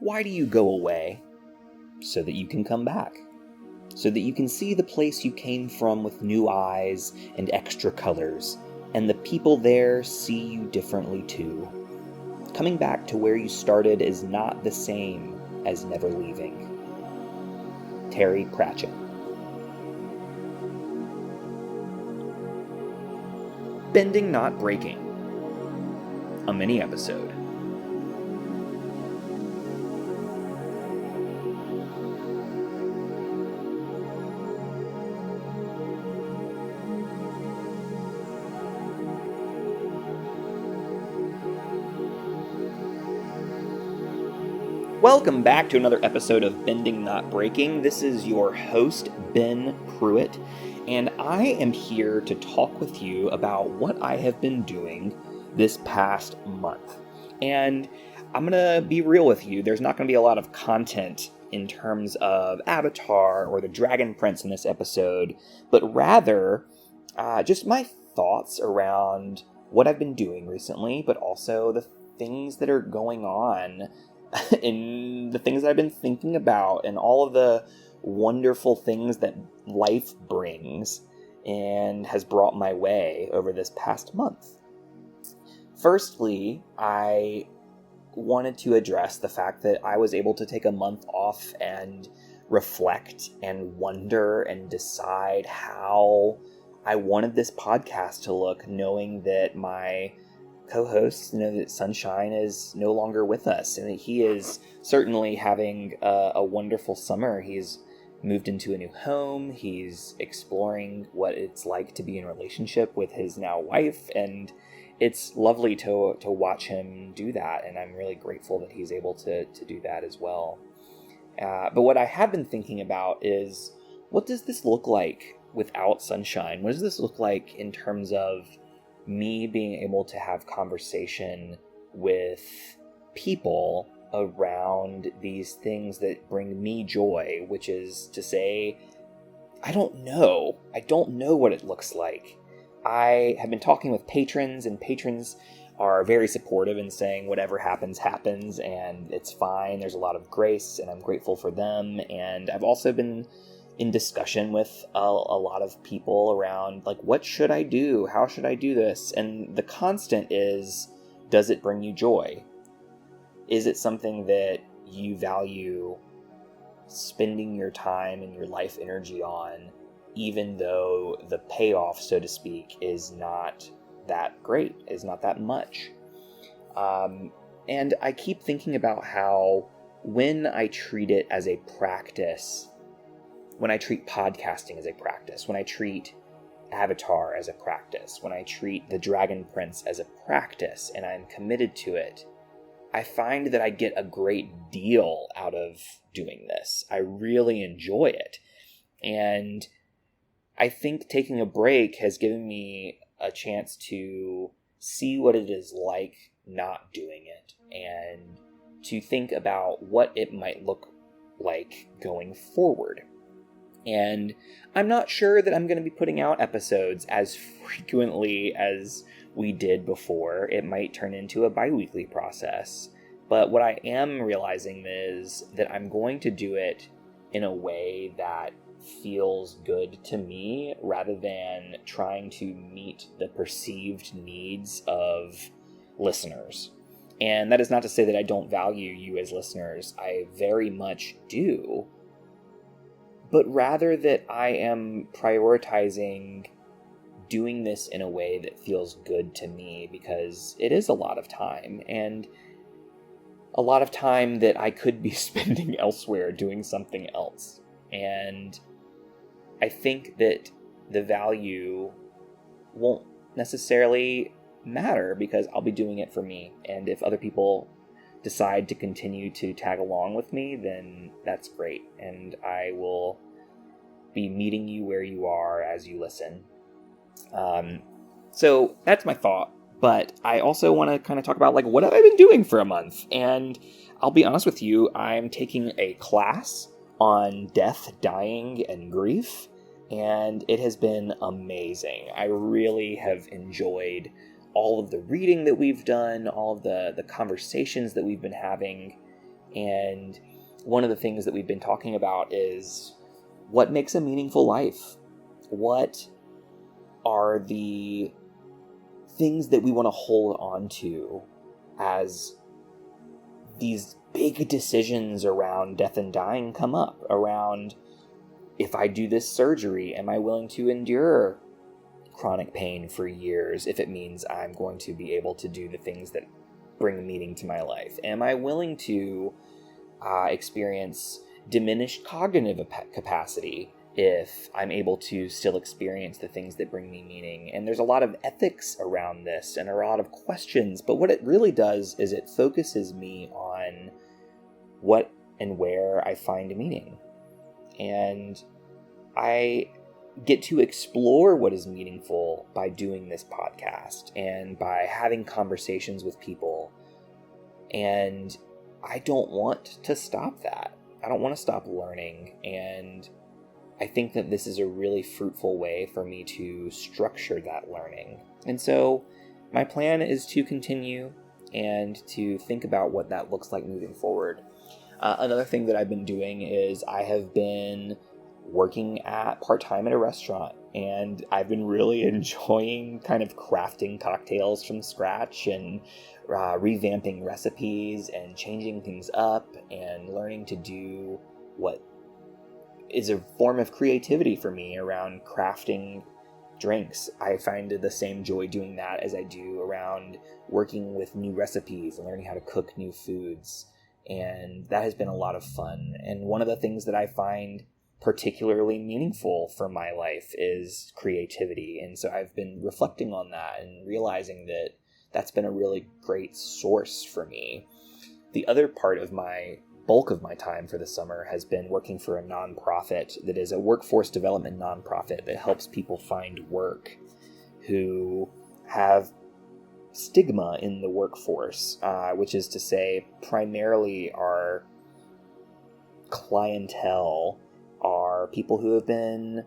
Why do you go away? So that you can come back. So that you can see the place you came from with new eyes and extra colors, and the people there see you differently too. Coming back to where you started is not the same as never leaving. Terry Pratchett. Bending Not Breaking. A mini episode. Welcome back to another episode of Bending Not Breaking. This is your host, Ben Pruitt, and I am here to talk with you about what I have been doing this past month. And I'm going to be real with you, there's not going to be a lot of content in terms of Avatar or the Dragon Prince in this episode, but rather just my thoughts around what I've been doing recently, but also the things that are going on and the things that I've been thinking about and all of the wonderful things that life brings and has brought my way over this past month. Firstly, I wanted to address the fact that I was able to take a month off and reflect and wonder and decide how I wanted this podcast to look, knowing that my co-host, that Sunshine is no longer with us, and that he is certainly having a wonderful summer. He's moved into a new home. He's exploring what it's like to be in a relationship with his now wife, and it's lovely to watch him do that, and I'm really grateful that he's able to do that as well. But what I have been thinking about is, what does this look like without Sunshine? What does this look like in terms of me being able to have conversation with people around these things that bring me joy, which is to say, I don't know what it looks like. I have been talking with patrons, and patrons are very supportive in saying whatever happens, happens, and it's fine. There's a lot of grace, and I'm grateful for them. And I've also been in discussion with a lot of people around, like, what should I do? How should I do this? And the constant is, does it bring you joy? Is it something that you value spending your time and your life energy on, even though the payoff, so to speak, is not that great, is not that much? And I keep thinking about how when I treat it as a practice, when I treat podcasting as a practice, when I treat Avatar as a practice, when I treat the Dragon Prince as a practice, and I'm committed to it, I find that I get a great deal out of doing this. I really enjoy it. And I think taking a break has given me a chance to see what it is like not doing it, and to think about what it might look like going forward. And I'm not sure that I'm going to be putting out episodes as frequently as we did before. It might turn into a bi-weekly process. But what I am realizing is that I'm going to do it in a way that feels good to me, rather than trying to meet the perceived needs of listeners. And that is not to say that I don't value you as listeners. I very much do. But rather that I am prioritizing doing this in a way that feels good to me, because it is a lot of time, and a lot of time that I could be spending elsewhere doing something else. And I think that the value won't necessarily matter, because I'll be doing it for me. And if other people decide to continue to tag along with me, then that's great. And I will be meeting you where you are as you listen. So that's my thought. But I also want to kind of talk about, like, what have I been doing for a month? And I'll be honest with you, I'm taking a class on death, dying, and grief. And it has been amazing. I really have enjoyed all of the reading that we've done, all of the conversations that we've been having. And one of the things that we've been talking about is what makes a meaningful life? What are the things that we want to hold on to as these big decisions around death and dying come up? Around, if I do this surgery, am I willing to endure chronic pain for years if it means I'm going to be able to do the things that bring meaning to my life? Am I willing to experience diminished cognitive capacity if I'm able to still experience the things that bring me meaning? And there's a lot of ethics around this and a lot of questions, but what it really does is it focuses me on what and where I find meaning. And I get to explore what is meaningful by doing this podcast and by having conversations with people. And I don't want to stop that. I don't want to stop learning. And I think that this is a really fruitful way for me to structure that learning. And so my plan is to continue and to think about what that looks like moving forward. Another thing that I've been doing is I have been working at part-time at a restaurant, and I've been really enjoying kind of crafting cocktails from scratch and revamping recipes and changing things up and learning to do what is a form of creativity for me around crafting drinks. I find the same joy doing that as I do around working with new recipes and learning how to cook new foods. And that has been a lot of fun. And one of the things that I find particularly meaningful for my life is creativity. And so I've been reflecting on that and realizing that that's been a really great source for me. The other part of my bulk of my time for the summer has been working for a nonprofit that is a workforce development nonprofit that helps people find work who have stigma in the workforce, which is to say primarily our clientele are people who have been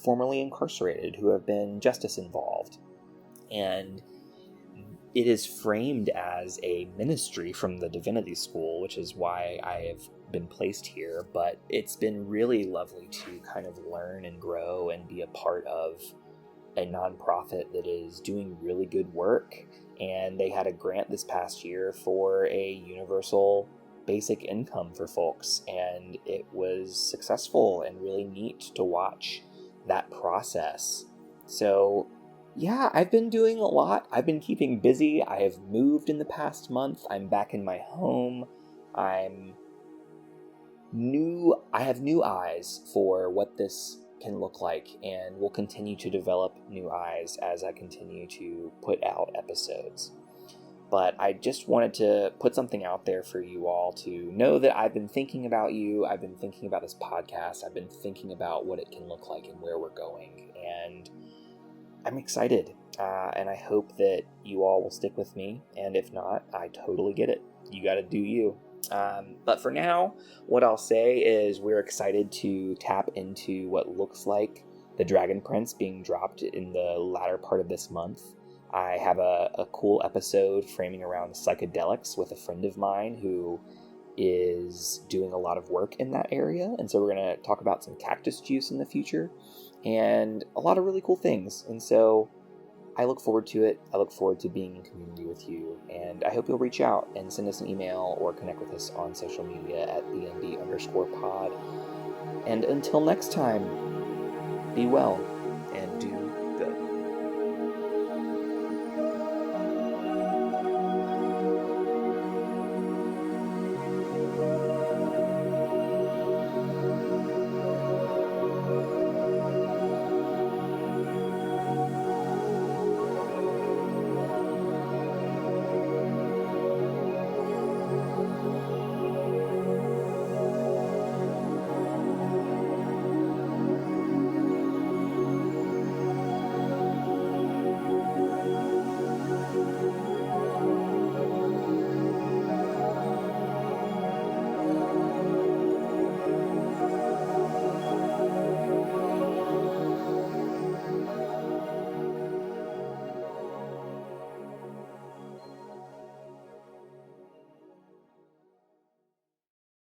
formerly incarcerated, who have been justice involved. And it is framed as a ministry from the divinity school, which is why I have been placed here. But it's been really lovely to kind of learn and grow and be a part of a nonprofit that is doing really good work. And they had a grant this past year for a universal basic income for folks, and it was successful and really neat to watch that process. So yeah, I've been doing a lot. I've been keeping busy. I have moved in the past month. I'm back in my home. I have new eyes for what this can look like, and will continue to develop new eyes as I continue to put out episodes. But I just wanted to put something out there for you all to know that I've been thinking about you. I've been thinking about this podcast. I've been thinking about what it can look like and where we're going. And I'm excited. And I hope that you all will stick with me. And if not, I totally get it. You got to do you. But for now, what I'll say is we're excited to tap into what looks like the Dragon Prince being dropped in the latter part of this month. I have a cool episode framing around psychedelics with a friend of mine who is doing a lot of work in that area. And so we're going to talk about some cactus juice in the future and a lot of really cool things. And so I look forward to it. I look forward to being in community with you. And I hope you'll reach out and send us an email or connect with us on social media at BNB_pod. And until next time, be well.